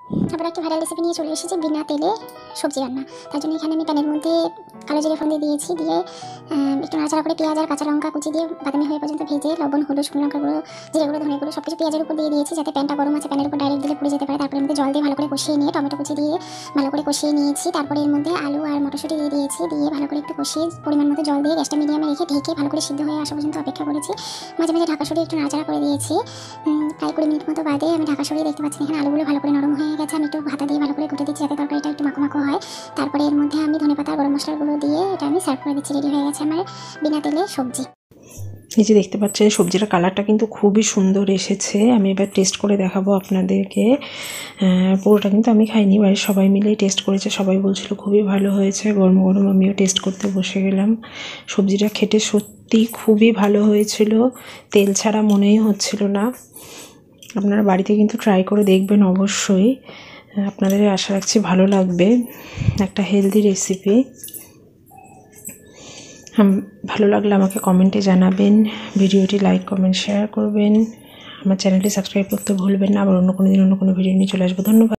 আবার একটা viral recipe নিয়ে চলে এসেছি বিনা তেলে সবজি রান্না। তার জন্য এখানে আমি প্যানের মধ্যে কালো জিরে ফোড়ন দিয়েছি, দিয়ে একটু নাড়াচাড়া করে পেঁয়াজ আর কাঁচা লঙ্কা কুচি দিয়ে বাদামি হয়ে পর্যন্ত ভেজে লবণ, হলুদ, শুকনো লঙ্কা গুঁড়ো, জিরে গুঁড়ো, ধনে গুঁড়ো সব কিছু পেঁয়াজের উপর দিয়ে দিয়েছি যাতে প্যানটা গরম আছে, প্যানের উপর ডাইরেক্ট দিলে পুড়ে যেতে পারে। তারপরে মধ্যে জল দিয়ে ভালো করে কষিয়ে নিয়ে টমেটো কুচি দিয়ে ভালো করে কষিয়ে নিয়েছি। তারপরে এর মধ্যে আলু আর মটরশুঁটি দিয়ে দিয়েছি, দিয়ে ভালো করে একটু কষিয়ে পরিমাণ মতো জল দিয়ে গ্যাসটা মিডিয়ামে রেখে ঢেকে ভালো করে সিদ্ধ হয়ে আসা পর্যন্ত অপেক্ষা করেছি। মাঝে মাঝে ঢাকা সরিয়ে একটু নাড়াচাড়া করে দিয়েছি। প্রায় 20 মিনিট মতো বাদে আমি ঢাকা সরিয়ে দেখতে পাচ্ছি এখানে আলুগুলো ভালো করে নরম হয়ে গেছে। আমি একটু ভাতা দিয়ে ভালো করে কুটে দিচ্ছি যাতে তরকারিটা একটু মাখো মাখো হয়। তারপরে এর মধ্যে আমি ধনেপাতা আর গরম মশলার গুঁড়ো দিয়ে এটা আমি সার্ভ করে দিচ্ছি। রেডি হয়ে গেছে আমার বিনা তেলে সবজি। এই যে দেখতে পাচ্ছেন সবজিটার কালারটা কিন্তু খুবই সুন্দর এসেছে। আমি এবার টেস্ট করে দেখাবো আপনাদেরকে। পুরোটা কিন্তু আমি খাইনি, বাড়ির সবাই মিলেই টেস্ট করেছে, সবাই বলছিল খুবই ভালো হয়েছে। গরম গরম আমিও টেস্ট করতে বসে গেলাম। সবজিটা খেতে সত্যি খুবই ভালো হয়েছিল, তেল ছাড়া মনেই হচ্ছিল না। আপনারা বাড়িতে কিন্তু ট্রাই করে দেখবেন অবশ্যই, আপনাদের আশা রাখছি ভালো লাগবে। একটা হেলদি রেসিপি। ভালো লাগলে আমাকে কমেন্টে জানাবেন, ভিডিওটি লাইক কমেন্ট শেয়ার করবেন, আমার চ্যানেলটি সাবস্ক্রাইব করতে ভুলবেন না। আবার অন্য কোনো দিন অন্য কোনো ভিডিও নিয়ে চলে আসবো। ধন্যবাদ।